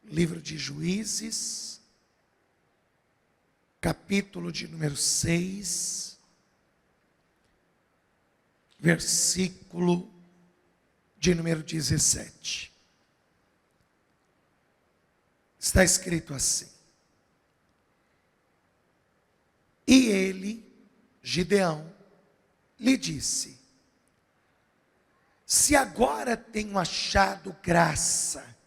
livro de Juízes, capítulo de número 6, versículo de número 17. Está escrito assim: e ele, Gideão, lhe disse: se agora tenho achado graça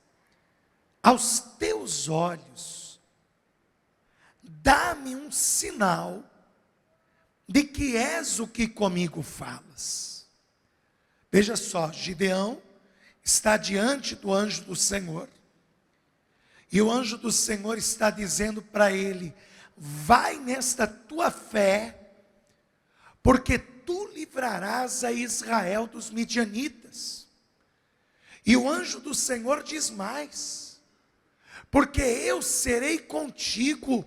aos teus olhos, dá-me um sinal de que és o que comigo falas. Veja só, Gideão está diante do anjo do Senhor, e o anjo do Senhor está dizendo para ele: vai nesta tua fé, porque tu livrarás a Israel dos midianitas. E o anjo do Senhor diz mais: porque eu serei contigo,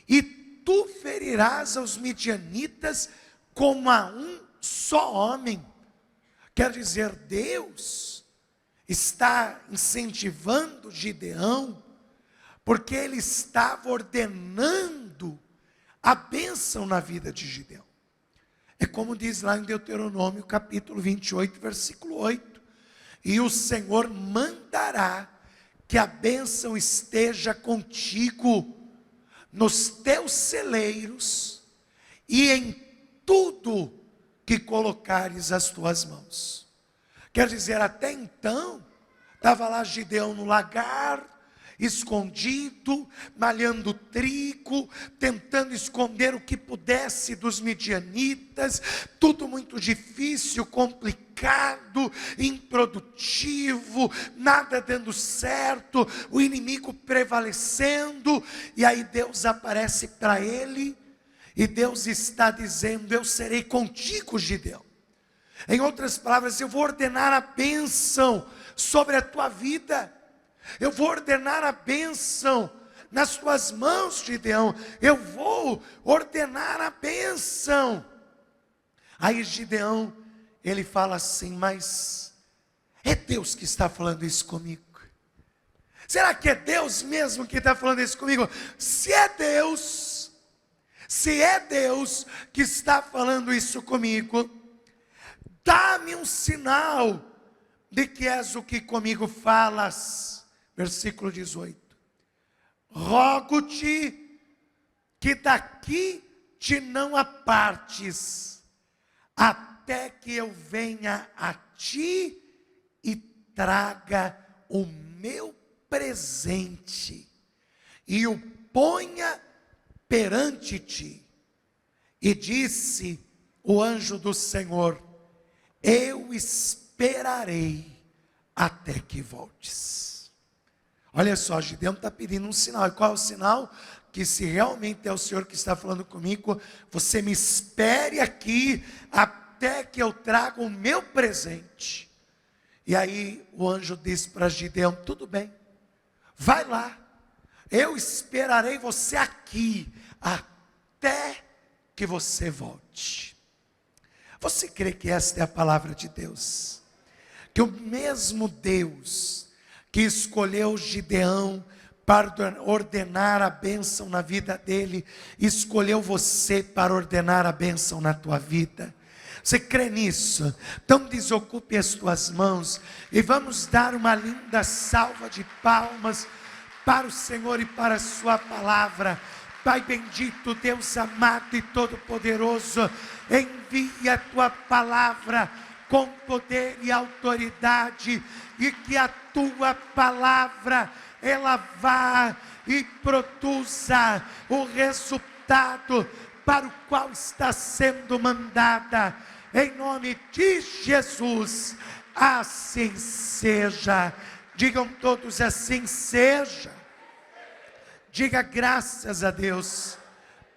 e tu ferirás aos midianitas como a um só homem. Quer dizer, Deus está incentivando Gideão, porque ele estava ordenando a bênção na vida de Gideão. É como diz lá em Deuteronômio capítulo 28, versículo 8. E o Senhor mandará que a bênção esteja contigo nos teus celeiros e em tudo que colocares as tuas mãos. Quer dizer, até então, estava lá Gideão no lagar, escondido, malhando trigo, tentando esconder o que pudesse dos midianitas, tudo muito difícil, complicado, improdutivo, nada dando certo, o inimigo prevalecendo, e aí Deus aparece para ele, e Deus está dizendo: eu serei contigo, Gideão. Em outras palavras, eu vou ordenar a bênção sobre a tua vida. Eu vou ordenar a bênção nas tuas mãos, Gideão. Eu vou ordenar a bênção. Aí Gideão, ele fala assim: mas é Deus que está falando isso comigo? Será que é Deus mesmo que está falando isso comigo? Se é Deus que está falando isso comigo, dá-me um sinal de que és o que comigo falas. Versículo 18: rogo-te que daqui te não apartes, até que eu venha a ti e traga o meu presente, e o ponha perante ti. E disse o anjo do Senhor: eu esperarei até que voltes. Olha só, Gideão está pedindo um sinal. E qual é o sinal? Que se realmente é o Senhor que está falando comigo, você me espere aqui até que eu traga o meu presente. E aí o anjo disse para Gideão: tudo bem, vai lá, eu esperarei você aqui até que você volte. Você crê que esta é a palavra de Deus? Que o mesmo Deus que escolheu Gideão para ordenar a bênção na vida dele, escolheu você para ordenar a bênção na tua vida. Você crê nisso? Então desocupe as tuas mãos e vamos dar uma linda salva de palmas para o Senhor e para a sua palavra. Pai bendito, Deus amado e todo-poderoso, envie a tua palavra com poder e autoridade, e que a tua palavra, ela vá e produza o resultado para o qual está sendo mandada, em nome de Jesus. Assim seja. Digam todos: assim seja. Diga graças a Deus.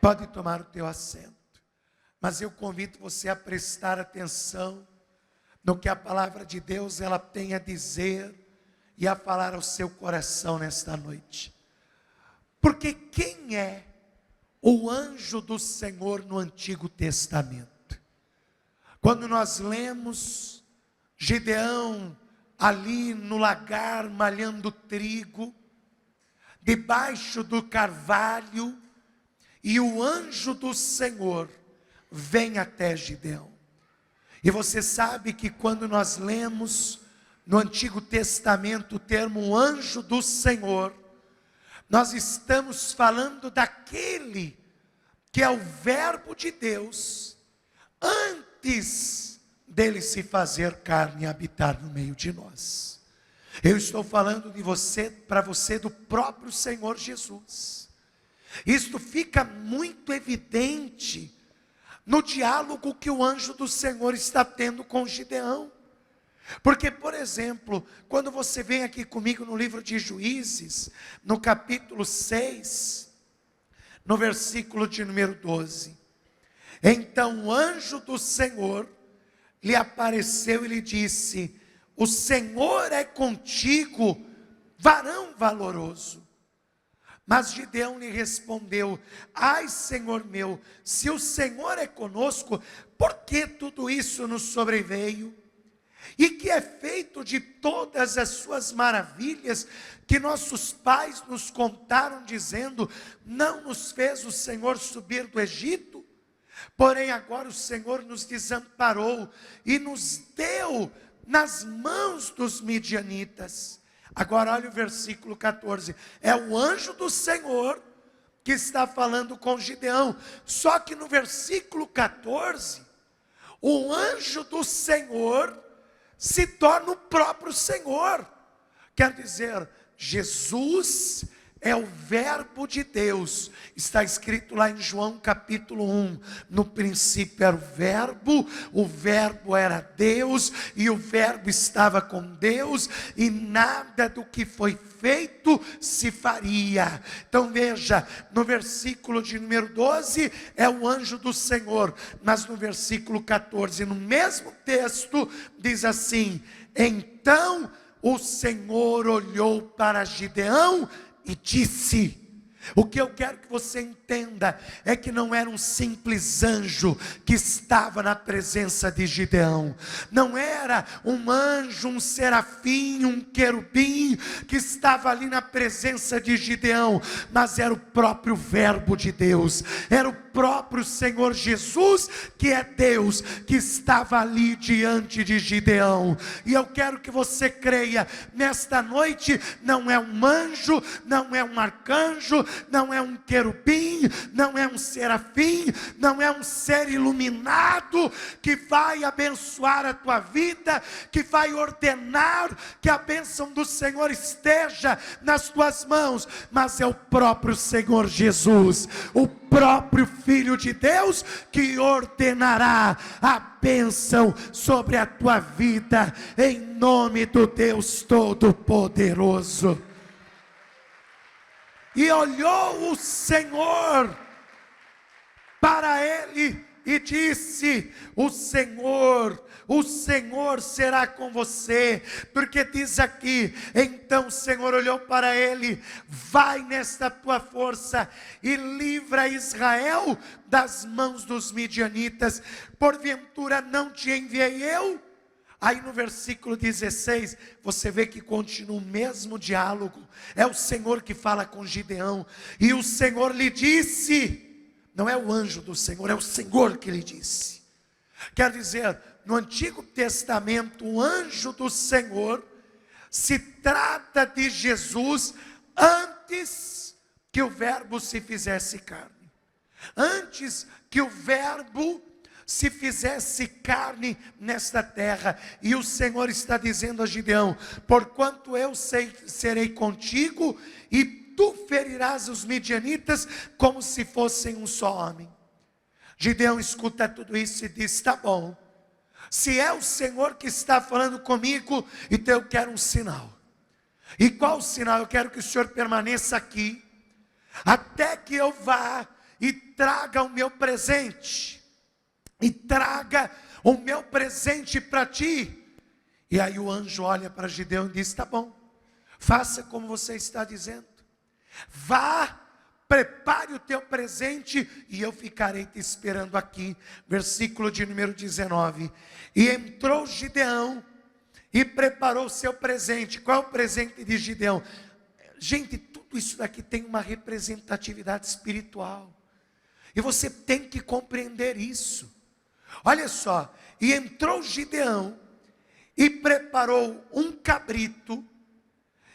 Pode tomar o teu assento, mas eu convido você a prestar atenção no que a palavra de Deus ela tem a dizer e a falar ao seu coração nesta noite. Porque quem é o anjo do Senhor no Antigo Testamento? Quando nós lemos Gideão ali no lagar malhando trigo, debaixo do carvalho, e o anjo do Senhor vem até Gideão. E você sabe que quando nós lemos no Antigo Testamento o termo anjo do Senhor, nós estamos falando daquele que é o verbo de Deus, antes dele se fazer carne e habitar no meio de nós. Eu estou falando de você, para você, do próprio Senhor Jesus. Isto fica muito evidente no diálogo que o anjo do Senhor está tendo com Gideão. Porque, por exemplo, quando você vem aqui comigo no livro de Juízes, no capítulo 6, no versículo de número 12. Então o anjo do Senhor lhe apareceu e lhe disse: o Senhor é contigo, varão valoroso. Mas Gideão lhe respondeu: ai, Senhor meu, se o Senhor é conosco, por que tudo isso nos sobreveio? E que é feito de todas as suas maravilhas que nossos pais nos contaram, dizendo: não nos fez o Senhor subir do Egito? Porém agora o Senhor nos desamparou e nos deu nas mãos dos midianitas. Agora olha o versículo 14, é o anjo do Senhor que está falando com Gideão. Só que no versículo 14, o anjo do Senhor se torna o próprio Senhor. Quer dizer, Jesus é o verbo de Deus. Está escrito lá em João capítulo 1, no princípio era o verbo era Deus, e o verbo estava com Deus, e nada do que foi feito se faria. Então veja, no versículo de número 12, é o anjo do Senhor, mas no versículo 14, no mesmo texto, diz assim: então o Senhor olhou para Gideão e disse. O que eu quero que você entenda é que não era um simples anjo que estava na presença de Gideão. Não era um anjo, um serafim, um querubim que estava ali na presença de Gideão, mas era o próprio verbo de Deus. Era o próprio Senhor Jesus, que é Deus, que estava ali diante de Gideão. E eu quero que você creia, nesta noite, não é um anjo, não é um arcanjo, não é um querubim, não é um serafim, não é um ser iluminado que vai abençoar a tua vida, que vai ordenar que a bênção do Senhor esteja nas tuas mãos, mas é o próprio Senhor Jesus, o próprio Filho de Deus, que ordenará a bênção sobre a tua vida, em nome do Deus Todo-Poderoso. E olhou o Senhor para ele e disse: o Senhor será com você. Porque diz aqui, então o Senhor olhou para ele: vai nesta tua força e livra Israel das mãos dos midianitas, porventura não te enviei eu? Aí no versículo 16, você vê que continua o mesmo diálogo. É o Senhor que fala com Gideão. E o Senhor lhe disse, não é o anjo do Senhor, é o Senhor que lhe disse. Quer dizer, no Antigo Testamento, o anjo do Senhor se trata de Jesus antes que o verbo se fizesse carne. Antes que o verbo se fizesse carne nesta terra. E o Senhor está dizendo a Gideão: porquanto eu serei contigo, e tu ferirás os midianitas como se fossem um só homem. Gideão escuta tudo isso e diz: tá bom, se é o Senhor que está falando comigo, então eu quero um sinal. E qual o sinal? Eu quero que o Senhor permaneça aqui, até que eu vá e traga o meu presente. E traga o meu presente para ti. E aí o anjo olha para Gideão e diz: tá bom, faça como você está dizendo. Vá, prepare o teu presente e eu ficarei te esperando aqui. Versículo de número 19. E entrou Gideão e preparou o seu presente. Qual é o presente de Gideão? Gente, tudo tudo isso daqui tem uma representatividade espiritual. E você tem que compreender isso. Olha só, e entrou Gideão e preparou um cabrito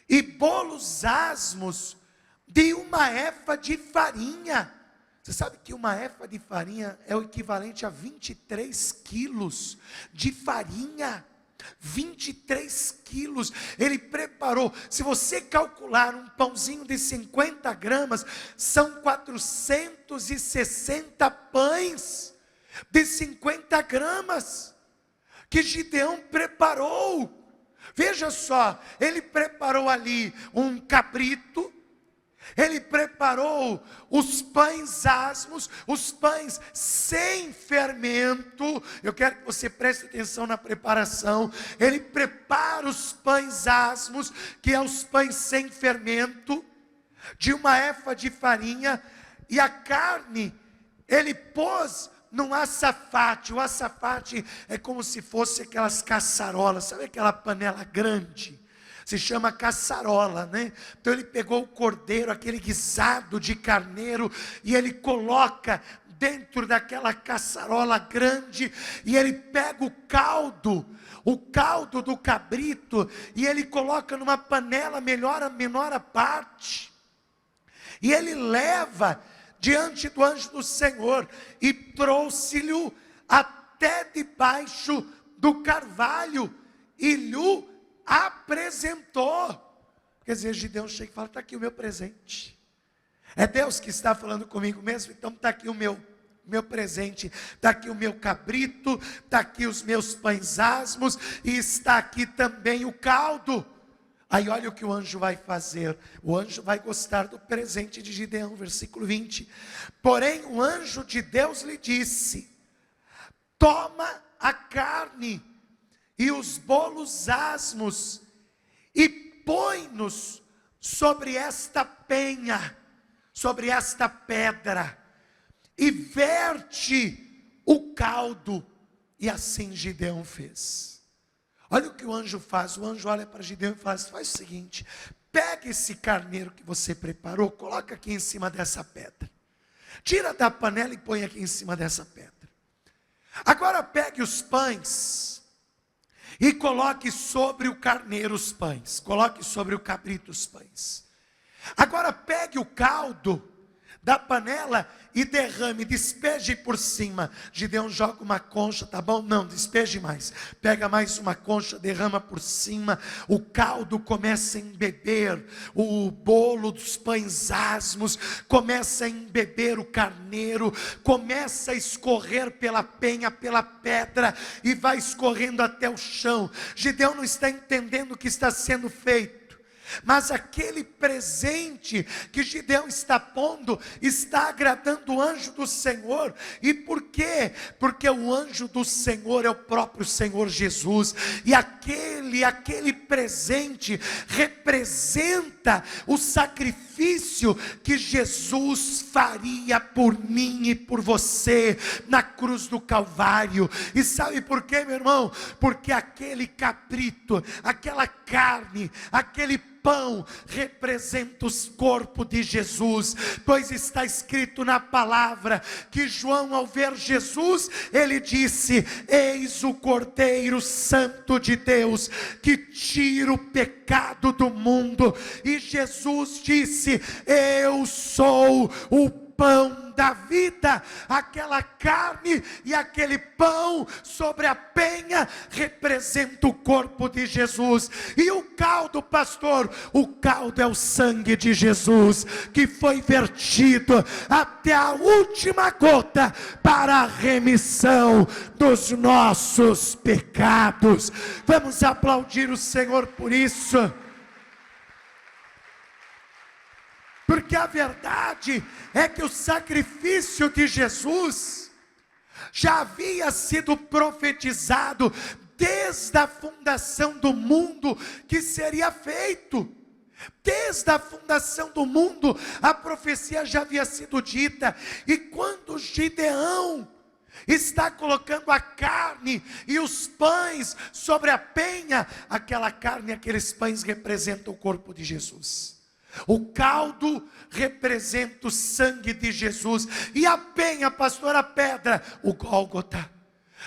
e bolos asmos de uma efa de farinha. Você sabe que uma efa de farinha é o equivalente a 23 quilos de farinha. 23 quilos, ele preparou. Se você calcular um pãozinho de 50 gramas, são 460 pães de 50 gramas, que Gideão preparou. Veja só, ele preparou ali um cabrito, ele preparou os pães asmos, os pães sem fermento. Eu quero que você preste atenção na preparação. Ele prepara os pães asmos, que é os pães sem fermento, de uma efa de farinha, e a carne ele pôs num açafate. O açafate é como se fosse aquelas caçarolas, sabe aquela panela grande? Se chama caçarola, né? Então ele pegou o cordeiro, aquele guisado de carneiro, e ele coloca dentro daquela caçarola grande, e ele pega o caldo do cabrito, e ele coloca numa panela menor a parte, e ele leva diante do anjo do Senhor, e trouxe-lhe até debaixo do carvalho, e lhe apresentou. Quer dizer, Gideão chega e fala: está aqui o meu presente. É Deus que está falando comigo mesmo. Então está aqui o meu presente, está aqui o meu cabrito, está aqui os meus pães asmos, e está aqui também o caldo. Aí olha o que o anjo vai fazer. O anjo vai gostar do presente de Gideão, versículo 20. Porém o anjo de Deus lhe disse: toma a carne e os bolos asmos, e põe-nos sobre esta penha, sobre esta pedra, e verte o caldo. E assim Gideão fez. Olha o que o anjo faz. O anjo olha para Gideão e faz o seguinte: pega esse carneiro que você preparou, coloca aqui em cima dessa pedra, tira da panela e põe aqui em cima dessa pedra. Agora pegue os pães e coloque sobre o carneiro os pães, coloque sobre o cabrito os pães. Agora pegue o caldo da panela e derrame, despeje por cima. Gideão joga uma concha, tá bom? Não, despeje mais. Pega mais uma concha, derrama por cima. O caldo começa a embeber o bolo dos pães asmos, começa a embeber o carneiro, começa a escorrer pela penha, pela pedra, e vai escorrendo até o chão. Gideão não está entendendo o que está sendo feito, mas aquele presente que Gideão está pondo está agradando o anjo do Senhor. E por quê? Porque o anjo do Senhor é o próprio Senhor Jesus, e aquele presente representa o sacrifício que Jesus faria por mim e por você na cruz do Calvário. E sabe por quê, meu irmão? Porque aquele cabrito, aquela carne, aquele pão representa o corpo de Jesus, pois está escrito na palavra que João, ao ver Jesus, ele disse: eis o Cordeiro Santo de Deus, que tira o pecado do mundo. E Jesus disse: eu sou o pão da vida. Aquela carne e aquele pão sobre a penha representa o corpo de Jesus. E o caldo, pastor, o caldo é o sangue de Jesus, que foi vertido até a última gota para a remissão dos nossos pecados. Vamos aplaudir o Senhor por isso. Porque a verdade é que o sacrifício de Jesus já havia sido profetizado desde a fundação do mundo que seria feito. Desde a fundação do mundo, a profecia já havia sido dita. E quando Gideão está colocando a carne e os pães sobre a penha, aquela carne e aqueles pães representam o corpo de Jesus. O caldo representa o sangue de Jesus. E a penha, pastor, a pedra, o Gólgota.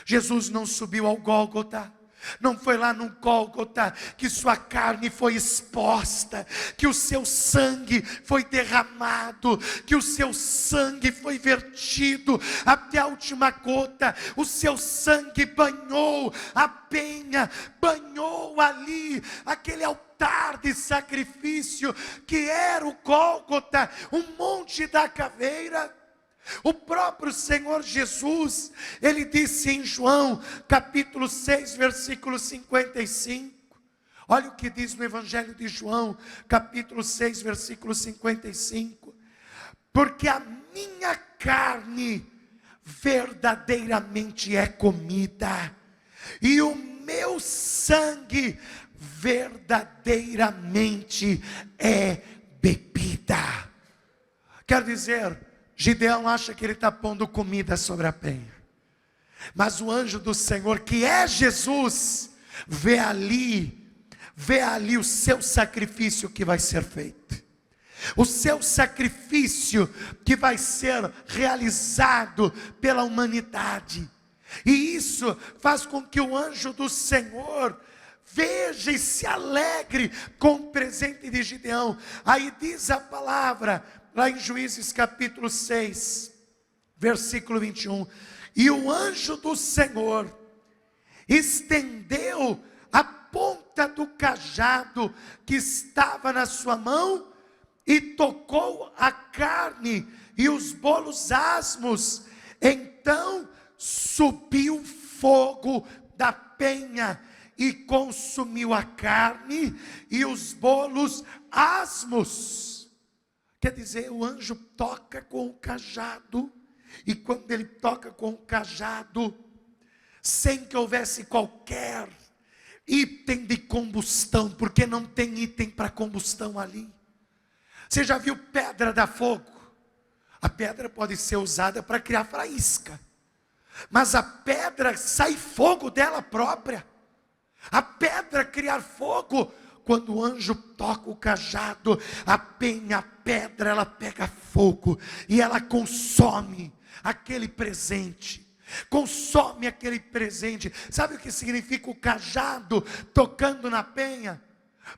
Jesus não subiu ao Gólgota. Não foi lá no Gólgota que sua carne foi exposta, que o seu sangue foi derramado, que o seu sangue foi vertido até a última gota. O seu sangue banhou a penha, banhou ali aquele altar de sacrifício que era o Gólgota, o monte da caveira. O próprio Senhor Jesus, Ele disse em João, capítulo 6, versículo 55. Olha o que diz no Evangelho de João, capítulo 6, versículo 55. Porque a minha carne verdadeiramente é comida, e o meu sangue verdadeiramente é bebida. Quer dizer, Gideão acha que ele está pondo comida sobre a penha, mas o anjo do Senhor, que é Jesus, vê ali o seu sacrifício que vai ser feito, o seu sacrifício que vai ser realizado pela humanidade, e isso faz com que o anjo do Senhor veja e se alegre com o presente de Gideão. Aí diz a palavra, lá em Juízes capítulo 6, versículo 21, e o anjo do Senhor estendeu a ponta do cajado que estava na sua mão, e tocou a carne e os bolos asmos. Então subiu fogo da penha e consumiu a carne e os bolos asmos. Quer dizer, o anjo toca com o cajado, e quando ele toca com o cajado, sem que houvesse qualquer item de combustão, porque não tem item para combustão ali. Você já viu pedra dar fogo? A pedra pode ser usada para criar faísca, mas a pedra sai fogo dela própria. A pedra criar fogo, quando o anjo toca o cajado, a pedra, ela pega fogo, e ela consome aquele presente. Consome aquele presente. Sabe o que significa o cajado tocando na penha?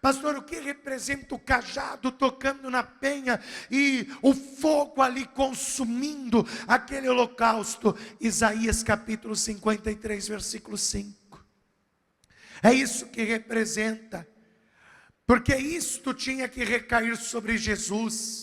Pastor, o que representa o cajado tocando na penha e o fogo ali consumindo aquele holocausto? Isaías capítulo 53, versículo 5. É isso que representa. Porque isto tinha que recair sobre Jesus,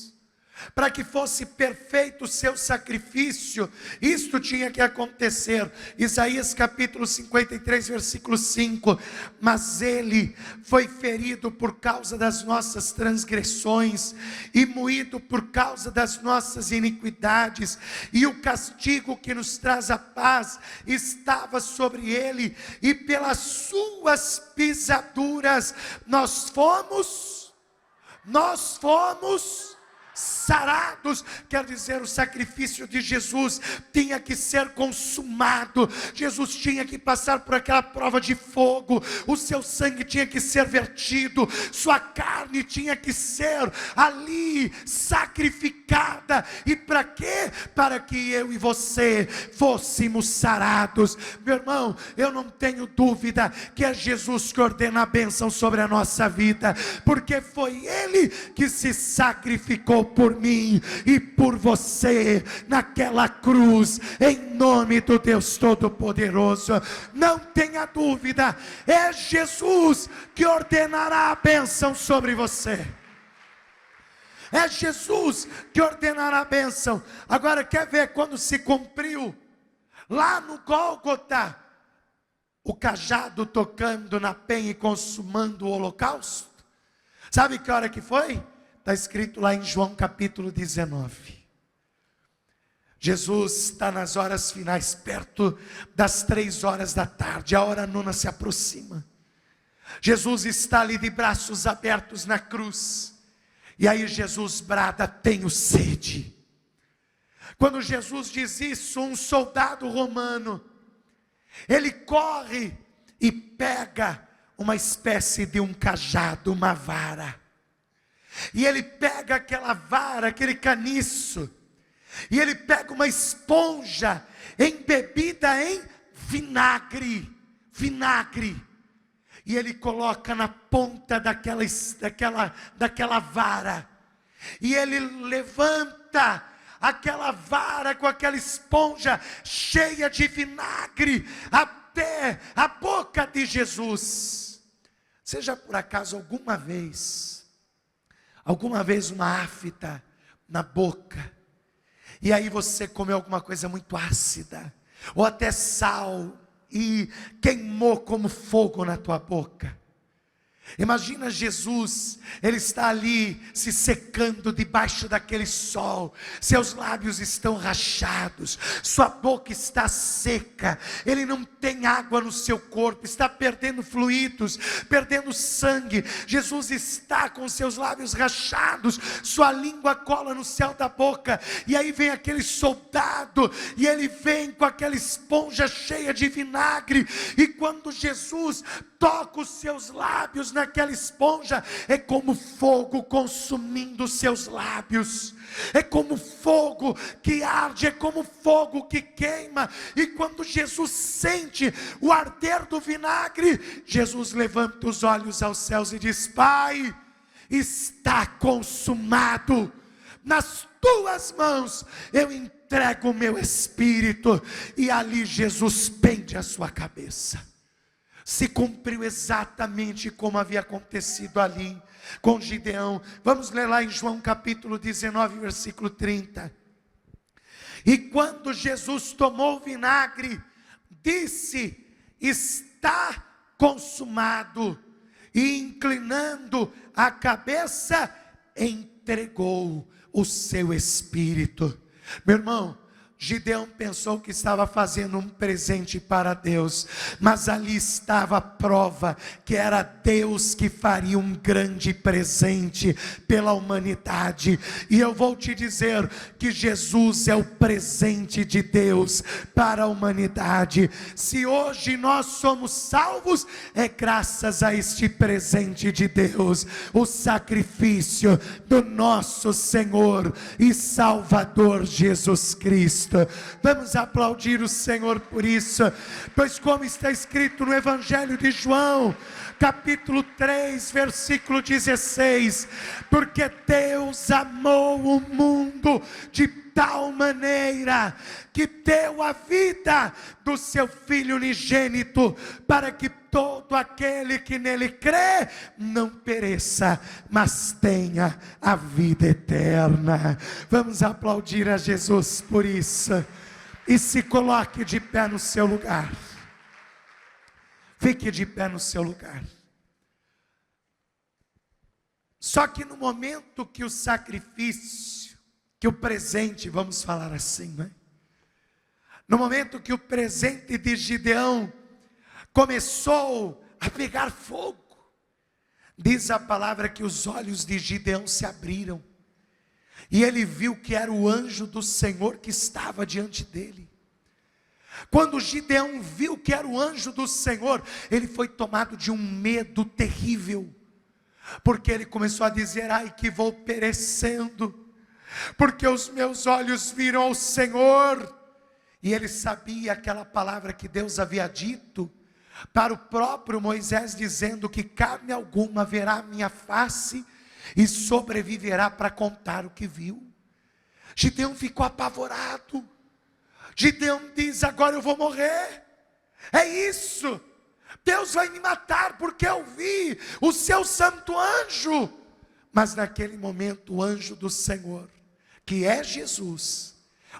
para que fosse perfeito o seu sacrifício. Isto tinha que acontecer. Isaías capítulo 53, versículo 5. Mas ele foi ferido por causa das nossas transgressões, e moído por causa das nossas iniquidades, e o castigo que nos traz a paz estava sobre ele, e pelas suas pisaduras nós fomos sarados. Quer dizer, o sacrifício de Jesus tinha que ser consumado. Jesus tinha que passar por aquela prova de fogo. O seu sangue tinha que ser vertido. Sua carne tinha que ser ali sacrificada. E para quê? Para que eu e você fôssemos sarados. Meu irmão, eu não tenho dúvida que é Jesus que ordena a bênção sobre a nossa vida, porque foi Ele que se sacrificou por mim e por você naquela cruz, em nome do Deus Todo-Poderoso. Não tenha dúvida, é Jesus que ordenará a bênção sobre você. É Jesus que ordenará a bênção. Agora, quer ver quando se cumpriu lá no Gólgota o cajado tocando na penha e consumando o holocausto? Sabe que hora que foi? Está escrito lá em João capítulo 19. Jesus está nas horas finais, perto das 3 horas da tarde, a hora nona se aproxima. Jesus está ali de braços abertos na cruz, e aí Jesus brada: tenho sede. Quando Jesus diz isso, um soldado romano, ele corre e pega uma espécie de um cajado, uma vara, E ele pega aquela vara, aquele caniço, e ele pega uma esponja embebida em vinagre, e ele coloca na ponta daquela vara, e ele levanta aquela vara com aquela esponja cheia de vinagre até a boca de Jesus. Seja por acaso alguma vez uma afta na boca, e aí você comeu alguma coisa muito ácida, ou até sal, e queimou como fogo na tua boca? Imagina Jesus, ele está ali se secando debaixo daquele sol, seus lábios estão rachados, sua boca está seca, ele não tem água no seu corpo, está perdendo fluidos, perdendo sangue. Jesus está com seus lábios rachados, sua língua cola no céu da boca, e aí vem aquele soldado, e ele vem com aquela esponja cheia de vinagre, e quando Jesus toca os seus lábios naquela esponja, é como fogo consumindo os seus lábios, é como fogo que arde, é como fogo que queima. E quando Jesus sente o arder do vinagre, Jesus levanta os olhos aos céus e diz: Pai, está consumado, nas tuas mãos eu entrego o meu espírito. E ali Jesus pende a sua cabeça. Se cumpriu exatamente como havia acontecido ali com Gideão. Vamos ler lá em João capítulo 19, versículo 30. E quando Jesus tomou o vinagre, disse: está consumado. E inclinando a cabeça, entregou o seu espírito. Meu irmão, Gideão pensou que estava fazendo um presente para Deus, mas ali estava a prova que era Deus que faria um grande presente pela humanidade. E eu vou te dizer que Jesus é o presente de Deus para a humanidade. Se hoje nós somos salvos, é graças a este presente de Deus, o sacrifício do nosso Senhor e Salvador Jesus Cristo. Vamos aplaudir o Senhor por isso, pois como está escrito no Evangelho de João, capítulo 3, versículo 16, porque Deus amou o mundo de tal maneira que deu a vida do seu Filho unigênito, para que todo aquele que nele crê não pereça, mas tenha a vida eterna. Vamos aplaudir a Jesus por isso. E se coloque de pé no seu lugar. Fique de pé no seu lugar. Só que no momento que o sacrifício, que o presente, vamos falar assim, né? No momento que o presente de Gideão começou a pegar fogo, diz a palavra que os olhos de Gideão se abriram, e ele viu que era o anjo do Senhor que estava diante dele. Quando Gideão viu que era o anjo do Senhor, ele foi tomado de um medo terrível, porque ele começou a dizer: ai, que vou perecendo, porque os meus olhos viram ao Senhor. E ele sabia aquela palavra que Deus havia dito para o próprio Moisés, dizendo que carne alguma verá a minha face e sobreviverá para contar o que viu. Gideão ficou apavorado. Gideão diz: agora eu vou morrer, é isso, Deus vai me matar, porque eu vi o seu santo anjo. Mas naquele momento o anjo do Senhor, que é Jesus,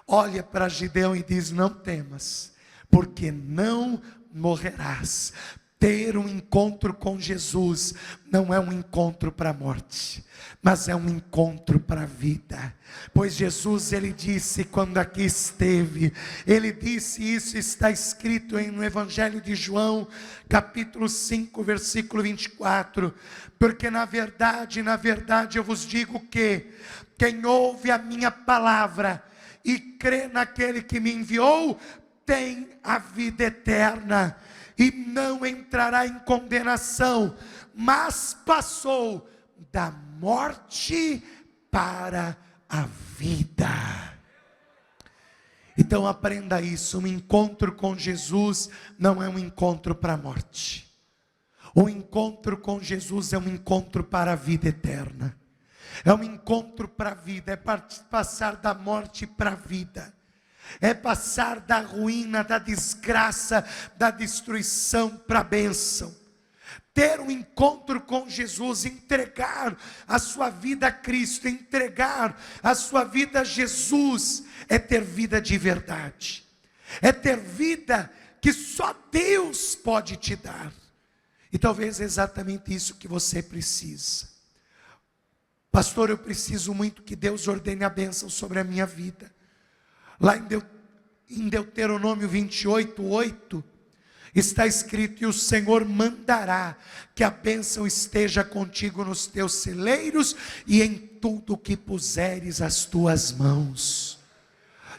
olha para Gideão e diz: não temas, porque não morrerás. Ter um encontro com Jesus não é um encontro para a morte, mas é um encontro para a vida. Pois Jesus, ele disse quando aqui esteve, ele disse, isso está escrito no Evangelho de João, capítulo 5, versículo 24, porque na verdade eu vos digo que quem ouve a minha palavra e crê naquele que me enviou, tem a vida eterna, e não entrará em condenação, mas passou da morte para a vida. Então aprenda isso, um encontro com Jesus não é um encontro para a morte. O encontro com Jesus é um encontro para a vida eterna. É um encontro para a vida, é passar da morte para a vida. É passar da ruína, da desgraça, da destruição para a bênção. Ter um encontro com Jesus, entregar a sua vida a Cristo, entregar a sua vida a Jesus, é ter vida de verdade. É ter vida que só Deus pode te dar. E talvez é exatamente isso que você precisa. Pastor, eu preciso muito que Deus ordene a bênção sobre a minha vida. Lá em Deuteronômio 28:8, está escrito: e o Senhor mandará que a bênção esteja contigo nos teus celeiros e em tudo que puseres as tuas mãos.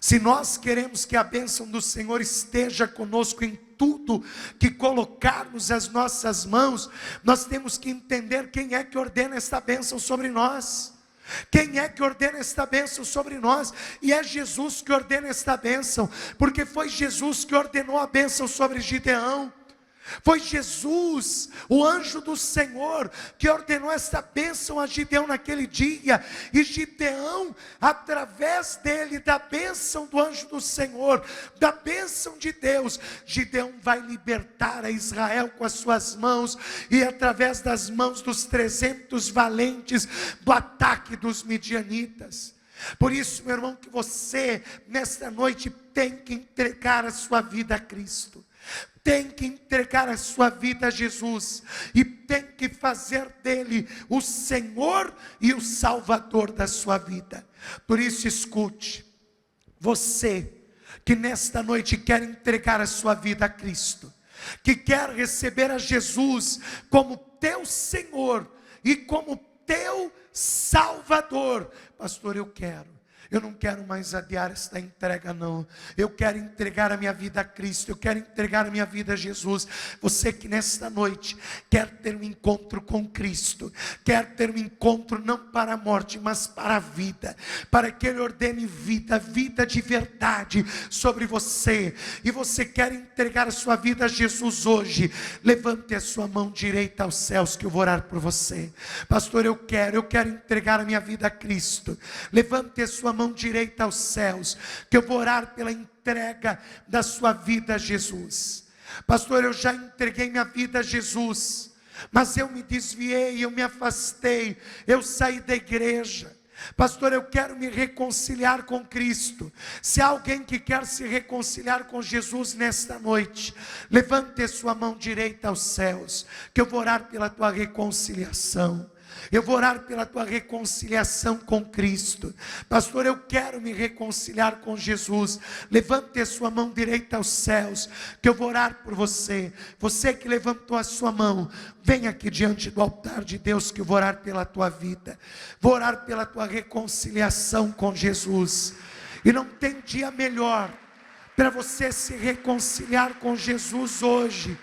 Se nós queremos que a bênção do Senhor esteja conosco em tudo que colocarmos as nossas mãos, nós temos que entender quem é que ordena esta bênção sobre nós. Quem é que ordena esta bênção sobre nós? E é Jesus que ordena esta bênção, porque foi Jesus que ordenou a bênção sobre Gideão. Foi Jesus, o anjo do Senhor, que ordenou esta bênção a Gideão naquele dia. E Gideão, através dele, da bênção do anjo do Senhor, da bênção de Deus, Gideão vai libertar a Israel com as suas mãos, e através das mãos dos 300 valentes, do ataque dos midianitas. Por isso, meu irmão, que você, nesta noite, tem que entregar a sua vida a Cristo. Tem que entregar a sua vida a Jesus, e tem que fazer dele o Senhor e o Salvador da sua vida. Por isso, escute, você que nesta noite quer entregar a sua vida a Cristo, que quer receber a Jesus como teu Senhor e como teu Salvador. Pastor, eu não quero mais adiar esta entrega, não. Eu quero entregar a minha vida a Cristo. Eu quero entregar a minha vida a Jesus. Você que nesta noite quer ter um encontro com Cristo, quer ter um encontro não para a morte, mas para a vida, para que Ele ordene vida, vida de verdade sobre você, e você quer entregar a sua vida a Jesus hoje, levante a sua mão direita aos céus, que eu vou orar por você. Pastor, eu quero entregar a minha vida a Cristo. Levante a sua mão direita aos céus, que eu vou orar pela entrega da sua vida a Jesus. Pastor, eu já entreguei minha vida a Jesus, mas eu me desviei, eu me afastei, eu saí da igreja. Pastor, eu quero me reconciliar com Cristo. Se há alguém que quer se reconciliar com Jesus nesta noite, levante a sua mão direita aos céus, que eu vou orar pela tua reconciliação. Eu vou orar pela tua reconciliação com Cristo. Pastor, eu quero me reconciliar com Jesus. Levante a sua mão direita aos céus, que eu vou orar por você. Você que levantou a sua mão, vem aqui diante do altar de Deus, que eu vou orar pela tua vida. Vou orar pela tua reconciliação com Jesus. E não tem dia melhor para você se reconciliar com Jesus hoje,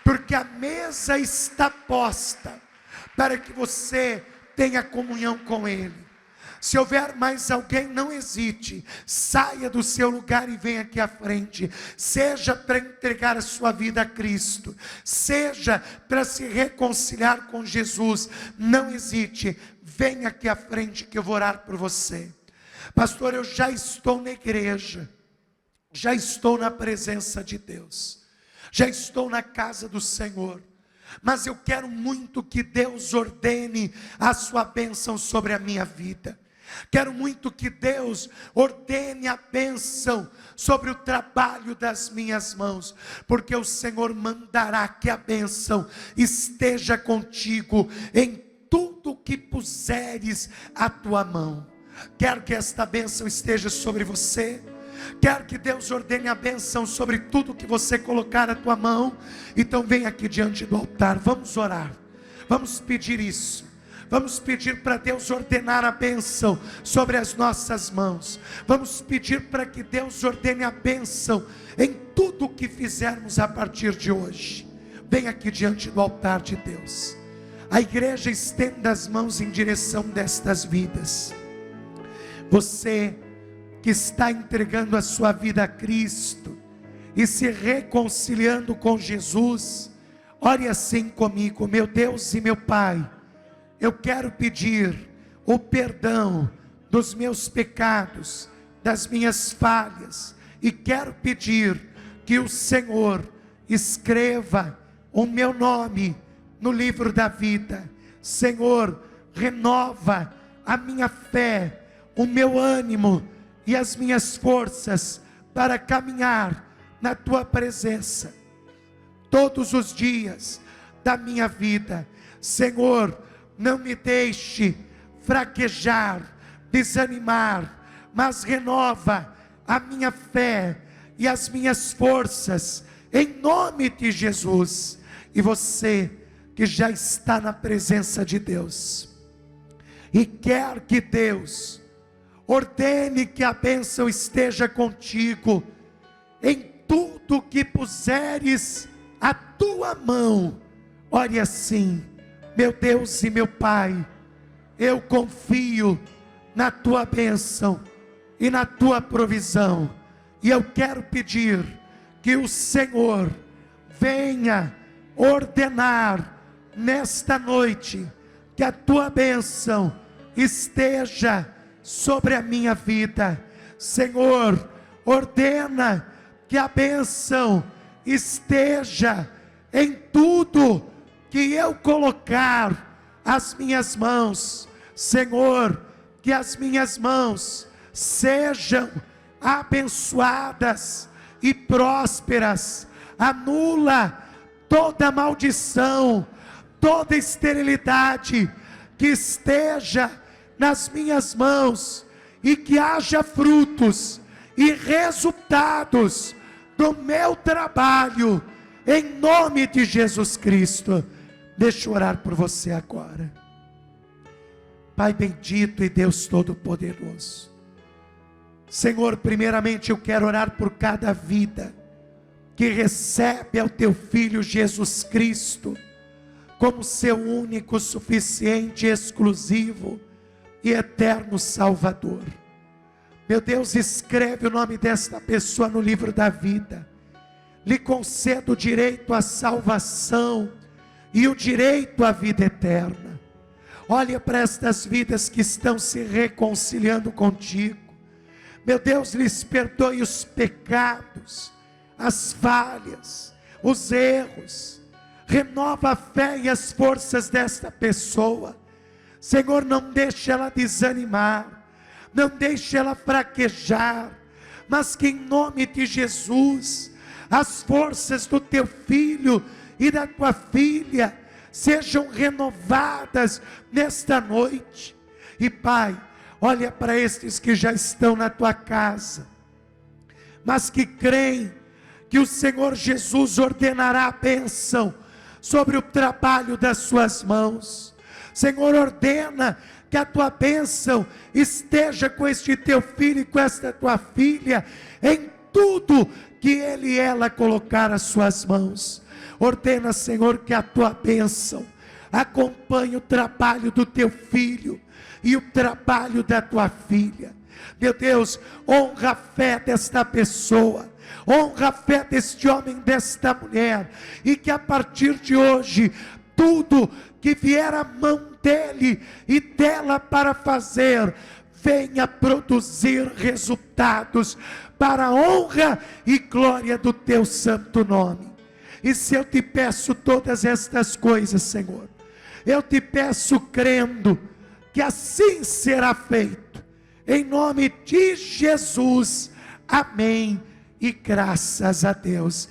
porque a mesa está posta para que você tenha comunhão com Ele. Se houver mais alguém, não hesite, saia do seu lugar e venha aqui à frente, seja para entregar a sua vida a Cristo, seja para se reconciliar com Jesus, não hesite, venha aqui à frente que eu vou orar por você. Pastor, eu já estou na igreja, já estou na presença de Deus, já estou na casa do Senhor, mas eu quero muito que Deus ordene a sua bênção sobre a minha vida. Quero muito que Deus ordene a bênção sobre o trabalho das minhas mãos, porque o Senhor mandará que a bênção esteja contigo em tudo que puseres a tua mão. Quero que esta bênção esteja sobre você. Quero que Deus ordene a bênção sobre tudo que você colocar a tua mão. Então vem aqui diante do altar, vamos orar, vamos pedir isso. Vamos pedir para Deus ordenar a bênção sobre as nossas mãos. Vamos pedir para que Deus ordene a bênção em tudo o que fizermos a partir de hoje. Vem aqui diante do altar de Deus. A igreja estenda as mãos em direção destas vidas. Você que está entregando a sua vida a Cristo e se reconciliando com Jesus, ore assim comigo: meu Deus e meu Pai, eu quero pedir o perdão dos meus pecados, das minhas falhas, e quero pedir que o Senhor escreva o meu nome no livro da vida. Senhor, renova a minha fé, o meu ânimo e as minhas forças para caminhar na tua presença todos os dias da minha vida. Senhor, não me deixe fraquejar, desanimar, mas renova a minha fé e as minhas forças, em nome de Jesus. E você que já está na presença de Deus e quer que Deus ordene que a bênção esteja contigo em tudo que puseres a tua mão, ore assim: meu Deus e meu Pai, eu confio na tua bênção e na tua provisão, e eu quero pedir que o Senhor venha ordenar nesta noite que a tua bênção esteja sobre a minha vida. Senhor, ordena que a bênção esteja em tudo que eu colocar as minhas mãos. Senhor, que as minhas mãos sejam abençoadas e prósperas. Anula toda maldição, toda esterilidade que esteja nas minhas mãos, e que haja frutos e resultados do meu trabalho, em nome de Jesus Cristo. Deixa eu orar por você agora. Pai bendito e Deus todo-poderoso, Senhor, primeiramente eu quero orar por cada vida que recebe ao teu Filho Jesus Cristo como seu único, suficiente, exclusivo e eterno Salvador. Meu Deus, escreve o nome desta pessoa no livro da vida, lhe conceda o direito à salvação e o direito à vida eterna. Olha para estas vidas que estão se reconciliando contigo. Meu Deus, lhes perdoe os pecados, as falhas, os erros. Renova a fé e as forças desta pessoa. Senhor, não deixe ela desanimar, não deixe ela fraquejar, mas que em nome de Jesus, as forças do teu filho e da tua filha sejam renovadas nesta noite. E Pai, olha para estes que já estão na tua casa, mas que creem que o Senhor Jesus ordenará a bênção sobre o trabalho das suas mãos. Senhor, ordena que a tua bênção esteja com este teu filho e com esta tua filha, em tudo que ele e ela colocar as suas mãos. Ordena, Senhor, que a tua bênção acompanhe o trabalho do teu filho e o trabalho da tua filha. Meu Deus, honra a fé desta pessoa, honra a fé deste homem, desta mulher, e que a partir de hoje, tudo que vier à mão dele e dela para fazer, venha produzir resultados para a honra e glória do teu santo nome. E se eu te peço todas estas coisas, Senhor, eu te peço crendo que assim será feito, em nome de Jesus, amém, e graças a Deus.